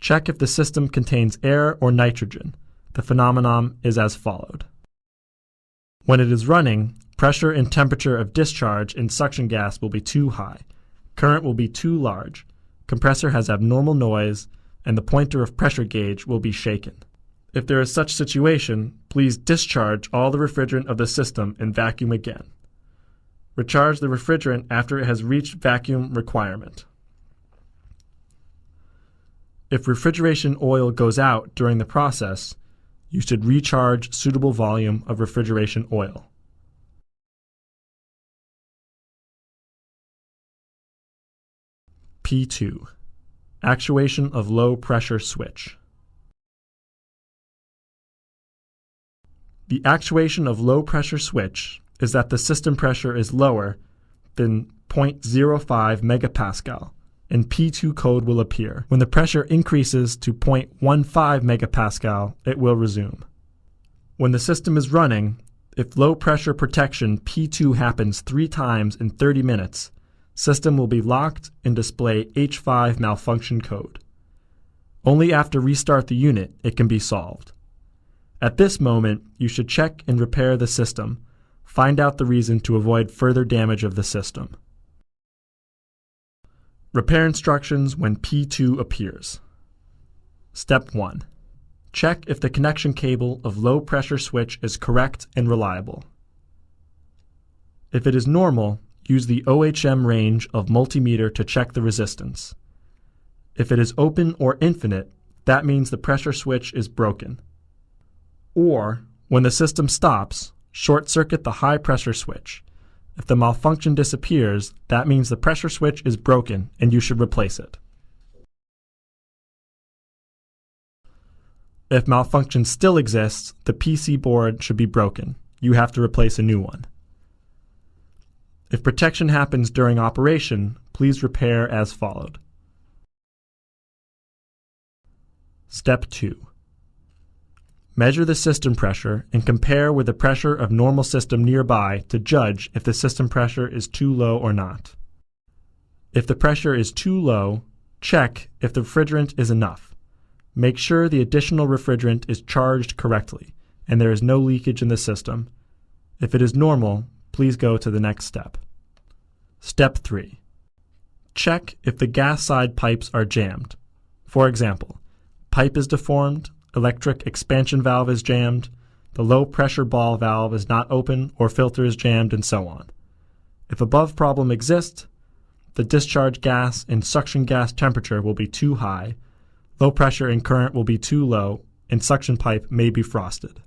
Check if the system contains air or nitrogen. The phenomenon is as followed. When it is running, pressure and temperature of discharge in suction gas will be too high. Current will be too large. Compressor has abnormal noise, and the pointer of pressure gauge will be shaken. If there is such situation, please discharge all the refrigerant of the system and vacuum again. Recharge the refrigerant after it has reached vacuum requirement. If refrigeration oil goes out during the process, you should recharge suitable volume of refrigeration oil. P2. Actuation of low pressure switch. The actuation of low pressure switch is that the system pressure is lower than 0.05 megapascal, and P2 code will appear. When the pressure increases to 0.15 megapascal, it will resume. When the system is running, if low pressure protection P2 happens 3 times in 30 minutes, system will be locked and display H5 malfunction code. Only after restart the unit it can be solved. At this moment, you should check and repair the system. Find out the reason to avoid further damage of the system. Repair instructions when P2 appears. Step 1. Check if the connection cable of low pressure switch is correct and reliable. If it is normal, use the OHM range of multimeter to check the resistance. If it is open or infinite, that means the pressure switch is broken. Or, when the system stops, short-circuit the high-pressure switch. If the malfunction disappears, that means the pressure switch is broken and you should replace it. If malfunction still exists, the PC board should be broken. You have to replace a new one. If protection happens during operation, please repair as followed. Step 2. Measure the system pressure and compare with the pressure of normal system nearby to judge if the system pressure is too low or not. If the pressure is too low, check if the refrigerant is enough. Make sure the additional refrigerant is charged correctly and there is no leakage in the system. If it is normal, please go to the next step. Step 3. Check if the gas side pipes are jammed. For example, pipe is deformed, electric expansion valve is jammed, the low pressure ball valve is not open or filter is jammed, and so on. If above problem exists, the discharge gas and suction gas temperature will be too high, low pressure and current will be too low, and suction pipe may be frosted.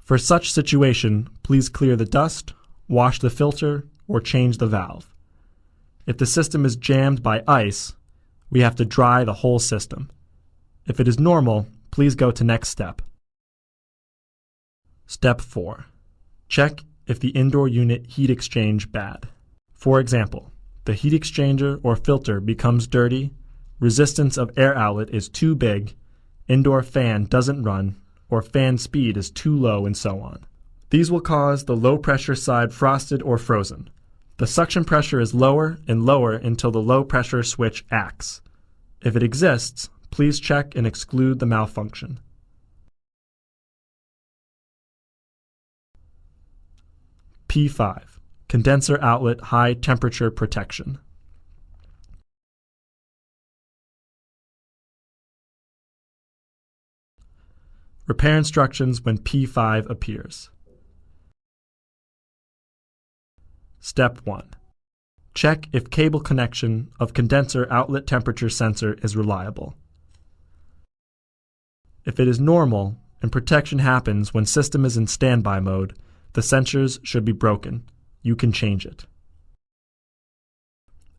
For such situation, please clear the dust, wash the filter, or change the valve. If the system is jammed by ice, we have to dry the whole system. If it is normal, please go to next step. Step 4. Check if the indoor unit heat exchange bad. For example, the heat exchanger or filter becomes dirty, resistance of air outlet is too big, indoor fan doesn't run, or fan speed is too low, and so on. These will cause the low pressure side frosted or frozen. The suction pressure is lower and lower until the low pressure switch acts. If it exists, please check and exclude the malfunction. P5. Condenser outlet high temperature protection. Repair instructions when P5 appears. Step 1. Check if cable connection of condenser outlet temperature sensor is reliable. If it is normal and protection happens when system is in standby mode, the sensors should be broken. You can change it.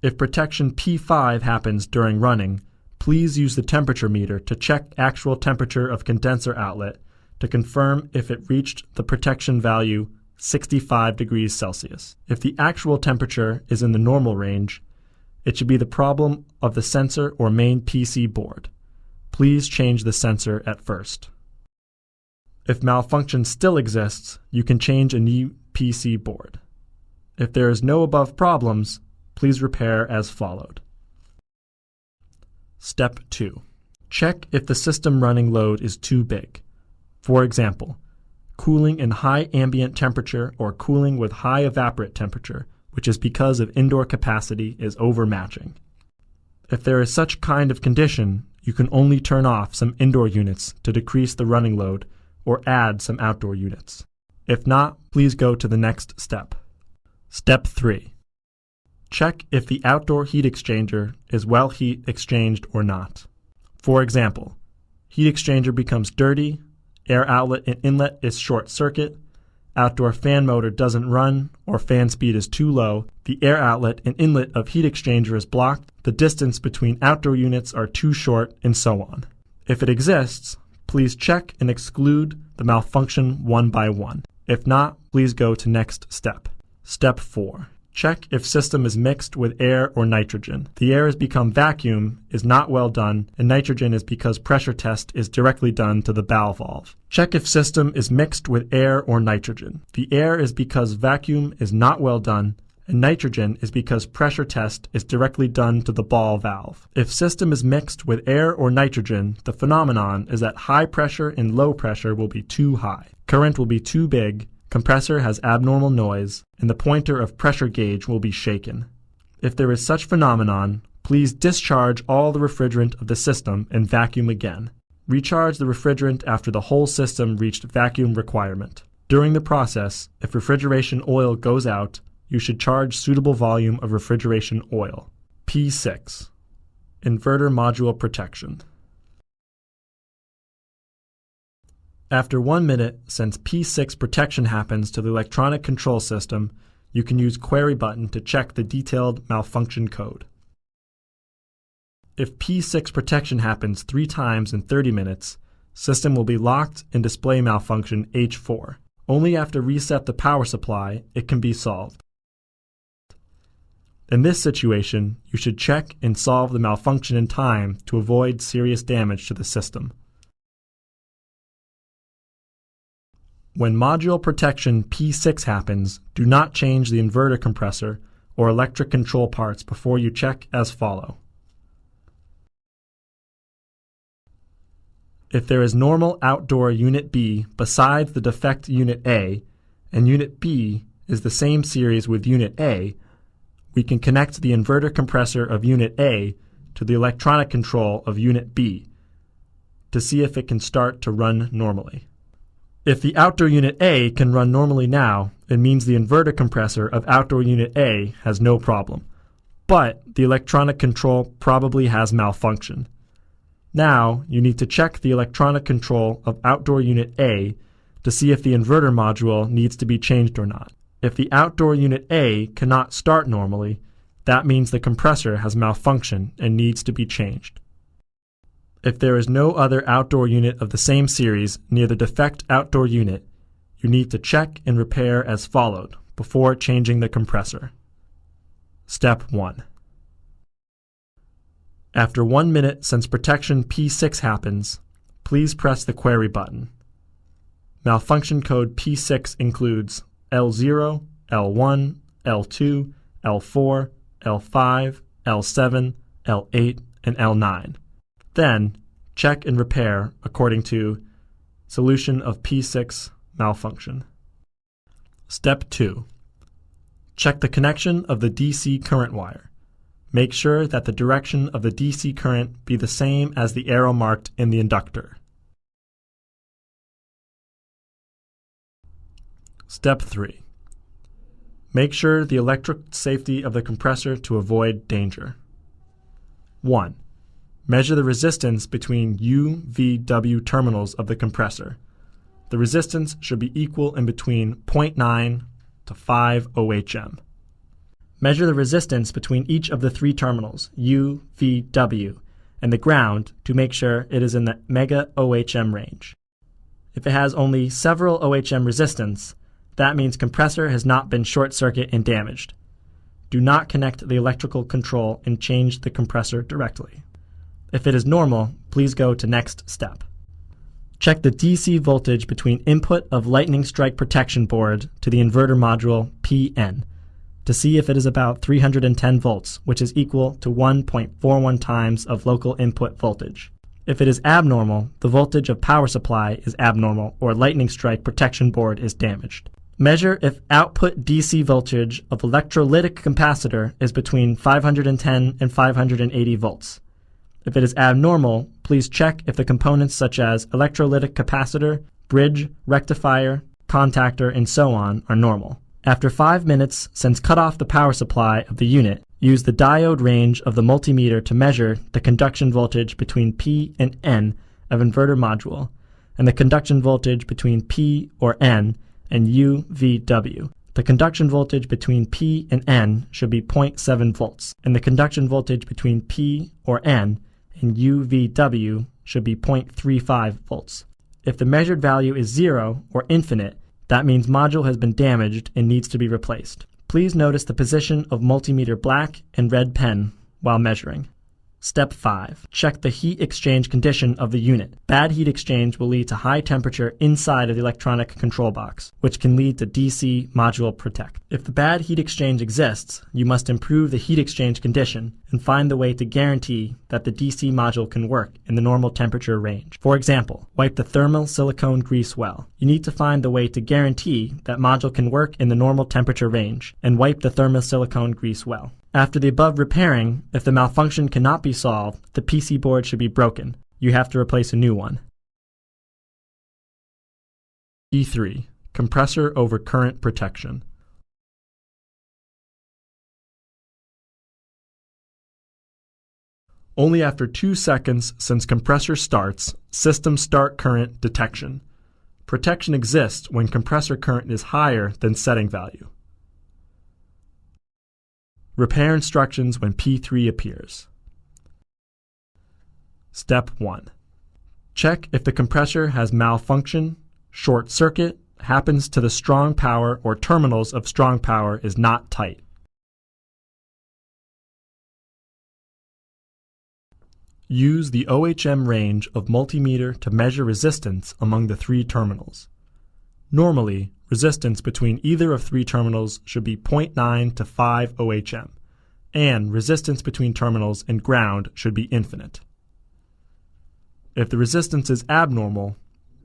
If protection P5 happens during running, please use the temperature meter to check actual temperature of condenser outlet to confirm if it reached the protection value 65 degrees Celsius. If the actual temperature is in the normal range, it should be the problem of the sensor or main PC board. Please change the sensor at first. If malfunction still exists, you can change a new PC board. If there is no above problems, please repair as followed. Step 2. Check if the system running load is too big. For example, cooling in high ambient temperature or cooling with high evaporate temperature, which is because of indoor capacity, is overmatching. If there is such kind of condition, you can only turn off some indoor units to decrease the running load or add some outdoor units. If not, please go to the next step. Step 3. Check if the outdoor heat exchanger is well heat exchanged or not. For example, heat exchanger becomes dirty, air outlet and inlet is short circuit, outdoor fan motor doesn't run, or fan speed is too low, the air outlet and inlet of heat exchanger is blocked, the distance between outdoor units are too short, and so on. If it exists, please check and exclude the malfunction one by one. If not, please go to next step. Step 4. Check if system is mixed with air or nitrogen. The air has become vacuum, is not well done, and nitrogen is because pressure test is directly done to the bow valve. Check if system is mixed with air or nitrogen. The air is because vacuum is not well done, and nitrogen is because pressure test is directly done to the ball valve. If system is mixed with air or nitrogen, the phenomenon is that high pressure and low pressure will be too high. Current will be too big, compressor has abnormal noise, and the pointer of pressure gauge will be shaken. If there is such phenomenon, please discharge all the refrigerant of the system and vacuum again. Recharge the refrigerant after the whole system reached vacuum requirement. During the process, if refrigeration oil goes out, you should charge suitable volume of refrigeration oil. P6. Inverter module protection. After 1 minute, since P6 protection happens to the electronic control system, you can use Query button to check the detailed malfunction code. If P6 protection happens 3 times in 30 minutes, system will be locked and display malfunction H4. Only after reset the power supply, it can be solved. In this situation, you should check and solve the malfunction in time to avoid serious damage to the system. When module protection P6 happens, do not change the inverter compressor or electric control parts before you check as follow. If there is normal outdoor Unit B besides the defect Unit A, and Unit B is the same series with Unit A, we can connect the inverter compressor of Unit A to the electronic control of Unit B to see if it can start to run normally. If the outdoor Unit A can run normally now, it means the inverter compressor of outdoor Unit A has no problem. But the electronic control probably has malfunction. Now, you need to check the electronic control of outdoor Unit A to see if the inverter module needs to be changed or not. If the outdoor Unit A cannot start normally, that means the compressor has malfunction and needs to be changed. If there is no other outdoor unit of the same series near the defect outdoor unit, you need to check and repair as followed before changing the compressor. Step 1. After 1 minute since protection P6 happens, please press the Query button. Malfunction code P6 includes L0, L1, L2, L4, L5, L7, L8, and L9. Then, check and repair according to solution of P6 malfunction. Step 2. Check the connection of the DC current wire. Make sure that the direction of the DC current be the same as the arrow marked in the inductor. Step 3. Make sure the electric safety of the compressor to avoid danger. 1. Measure the resistance between U, V, W terminals of the compressor. The resistance should be equal in between 0.9 to 5 OHM. Measure the resistance between each of the 3 terminals, U, V, W, and the ground to make sure it is in the mega OHM range. If it has only several OHM resistance, that means compressor has not been short circuit and damaged. Do not connect the electrical control and change the compressor directly. If it is normal, please go to next step. Check the DC voltage between input of lightning strike protection board to the inverter module PN. to see if it is about 310 volts, which is equal to 1.41 times of local input voltage. If it is abnormal, the voltage of power supply is abnormal or lightning strike protection board is damaged. Measure if output DC voltage of electrolytic capacitor is between 510 and 580 volts. If it is abnormal, please check if the components such as electrolytic capacitor, bridge, rectifier, contactor, and so on are normal. After 5 minutes since cut off the power supply of the unit, use the diode range of the multimeter to measure the conduction voltage between P and N of inverter module, and the conduction voltage between P or N and UVW. The conduction voltage between P and N should be 0.7 volts, and the conduction voltage between P or N and UVW should be 0.35 volts. If the measured value is 0 or infinite, that means module has been damaged and needs to be replaced. Please notice the position of multimeter black and red pen while measuring. Step 5. Check the heat exchange condition of the unit. Bad heat exchange will lead to high temperature inside of the electronic control box, which can lead to DC module protect. If the bad heat exchange exists, you must improve the heat exchange condition and find the way to guarantee that the DC module can work in the normal temperature range. For example, wipe the thermal silicone grease well. You need to find the way to guarantee that module can work in the normal temperature range and wipe the thermal silicone grease well. After the above repairing, if the malfunction cannot be solved, the PC board should be broken. You have to replace a new one. E3. Compressor over current protection. Only after 2 seconds since compressor starts, system start current detection. Protection exists when compressor current is higher than setting value. Repair instructions when P3 appears. Step 1. Check if the compressor has malfunction, short circuit, happens to the strong power or terminals of strong power is not tight. Use the OHM range of multimeter to measure resistance among the 3 terminals. Normally, resistance between either of 3 terminals should be 0.9 to 5 OHM, and resistance between terminals and ground should be infinite. If the resistance is abnormal,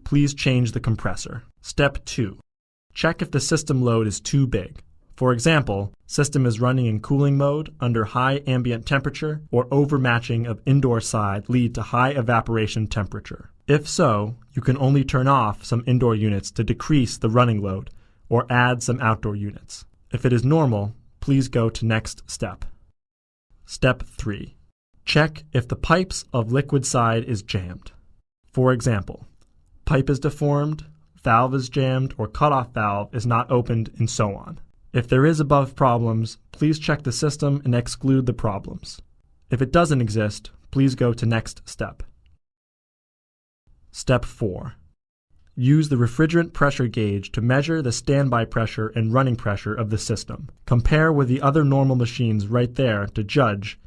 please change the compressor. Step 2. Check if the system load is too big. For example, system is running in cooling mode under high ambient temperature, or overmatching of indoor side lead to high evaporation temperature. If so, you can only turn off some indoor units to decrease the running load, or add some outdoor units. If it is normal, please go to next step. Step 3. Check if the pipes of liquid side is jammed. For example, pipe is deformed, valve is jammed, or cutoff valve is not opened, and so on. If there is above problems, please check the system and exclude the problems. If it doesn't exist, please go to next step. Step 4. Use the refrigerant pressure gauge to measure the standby pressure and running pressure of the system. Compare with the other normal machines right there to judge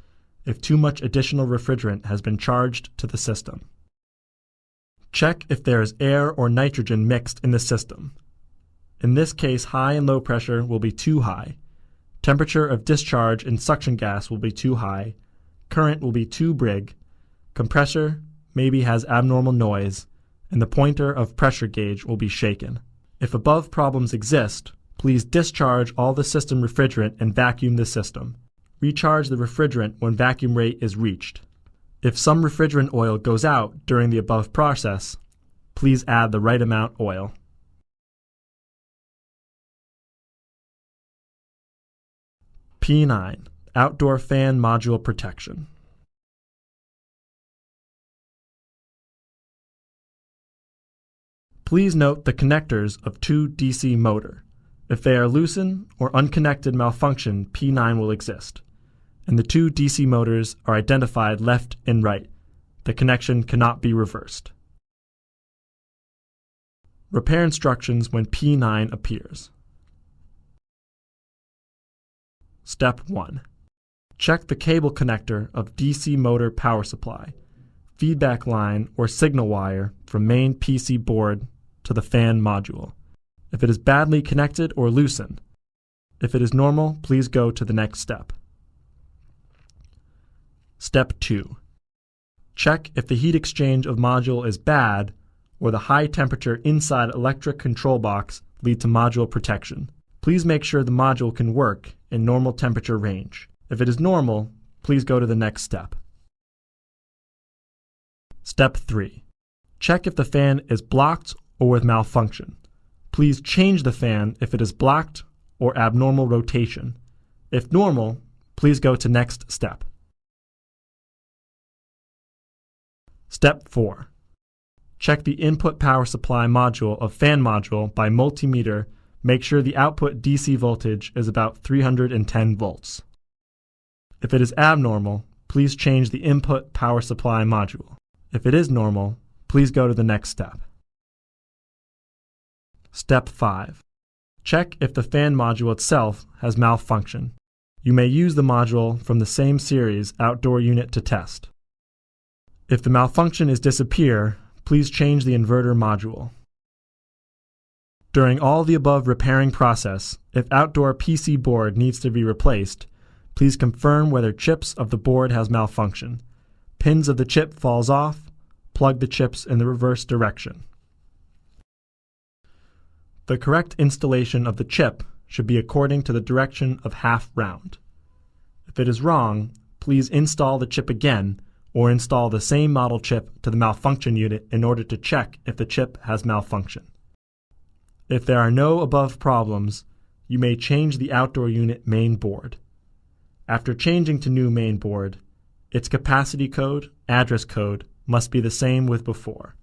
if too much additional refrigerant has been charged to the system. Check if there is air or nitrogen mixed in the system. In this case, high and low pressure will be too high. Temperature of discharge and suction gas will be too high. Current will be too big. Compressor maybe has abnormal noise, and the pointer of pressure gauge will be shaken. If above problems exist, please discharge all the system refrigerant and vacuum the system. Recharge the refrigerant when vacuum rate is reached. If some refrigerant oil goes out during the above process, please add the right amount oil. P9. Outdoor fan module protection. Please note the connectors of 2 DC motor. If they are loosened or unconnected malfunction, P9 will exist, and the 2 DC motors are identified left and right. The connection cannot be reversed. Repair instructions when P9 appears. Step 1. Check the cable connector of DC motor power supply, feedback line or signal wire from main PC board to the fan module. If it is badly connected or loosened, If it is normal, please go to the next step. Step 2. Check if the heat exchange of module is bad or the high temperature inside electric control box lead to module protection. Please make sure the module can work in normal temperature range. If it is normal, please go to the next step. Step 3. Check if the fan is blocked or with malfunction. Please change the fan if it is blocked or abnormal rotation. If normal, please go to next step. Step 4. Check the input power supply module of fan module by multimeter. Make sure the output DC voltage is about 310 volts. If it is abnormal, please change the input power supply module. If it is normal, please go to the next step. Step 5. Check if the fan module itself has malfunction. You may use the module from the same series outdoor unit to test. If the malfunction is disappear, please change the inverter module. During all the above repairing process, if outdoor PC board needs to be replaced, please confirm whether chips of the board has malfunction. Pins of the chip falls off, plug the chips in the reverse direction. The correct installation of the chip should be according to the direction of half round. If it is wrong, please install the chip again or install the same model chip to the malfunction unit in order to check if the chip has malfunction. If there are no above problems, you may change the outdoor unit main board. After changing to new main board, its capacity code, address code must be the same with before.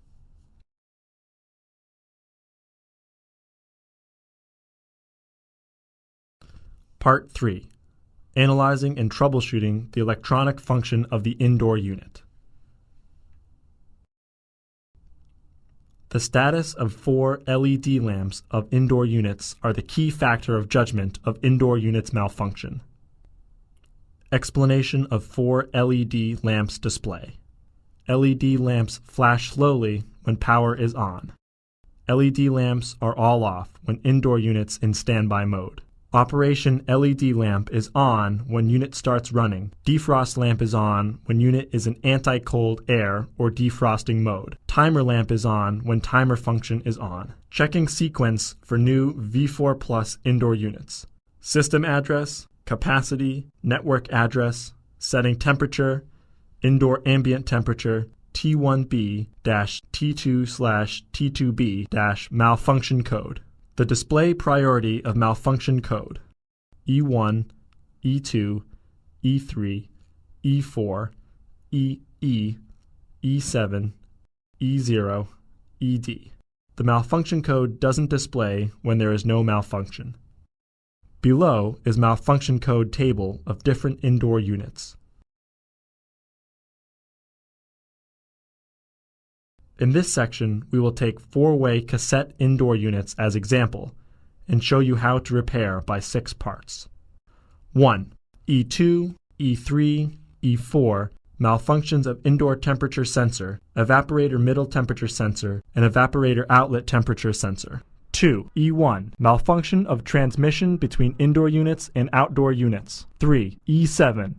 Part 3. Analyzing and troubleshooting the electronic function of the indoor unit. The status of 4 LED lamps of indoor units are the key factor of judgment of indoor units malfunction. Explanation of 4 LED lamps display. LED lamps flash slowly when power is on. LED lamps are all off when indoor units in standby mode. Operation LED lamp is on when unit starts running. Defrost lamp is on when unit is in anti-cold air or defrosting mode. Timer lamp is on when timer function is on. Checking sequence for new V4 Plus indoor units. System address, capacity, network address, setting temperature, indoor ambient temperature, T1B-T2/T2B-malfunction code. The display priority of malfunction code E1, E2, E3, E4, EE, E7, E0, ED. The malfunction code doesn't display when there is no malfunction. Below is malfunction code table of different indoor units. In this section, we will take 4-way cassette indoor units as example and show you how to repair by 6 parts. 1. E2, E3, E4, malfunctions of indoor temperature sensor, evaporator middle temperature sensor, and evaporator outlet temperature sensor. 2. E1, malfunction of transmission between indoor units and outdoor units. 3. E7,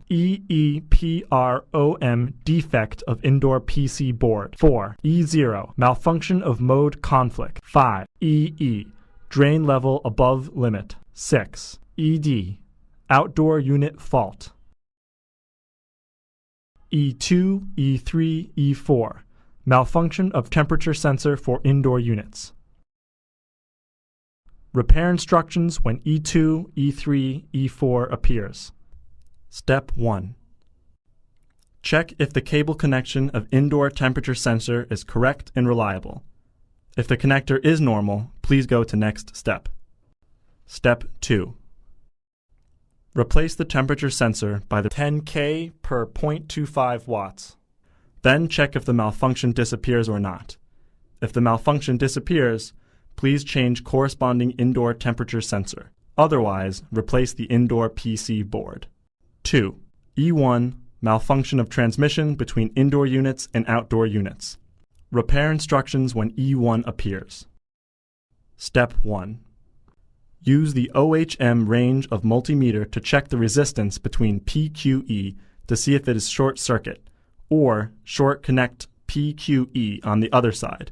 EEPROM, defect of indoor PC board. 4. E0, malfunction of mode conflict. 5. EE, drain level above limit. 6. ED, outdoor unit fault. E2, E3, E4, malfunction of temperature sensor for indoor units. Repair instructions when E2, E3, E4 appears. Step 1. Check if the cable connection of indoor temperature sensor is correct and reliable. If the connector is normal, please go to next step. Step 2. Replace the temperature sensor by the 10K per 0.25 watts. Then check if the malfunction disappears or not. If the malfunction disappears, please change corresponding indoor temperature sensor. Otherwise, replace the indoor PC board. 2. E1, malfunction of transmission between indoor units and outdoor units. Repair instructions when E1 appears. Step 1. Use the OHM range of multimeter to check the resistance between PQE to see if it is short circuit, or short connect PQE on the other side,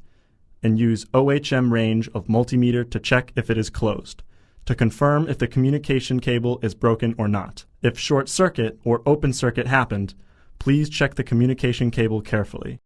and use OHM range of multimeter to check if it is closed, to confirm if the communication cable is broken or not. If short circuit or open circuit happened, please check the communication cable carefully.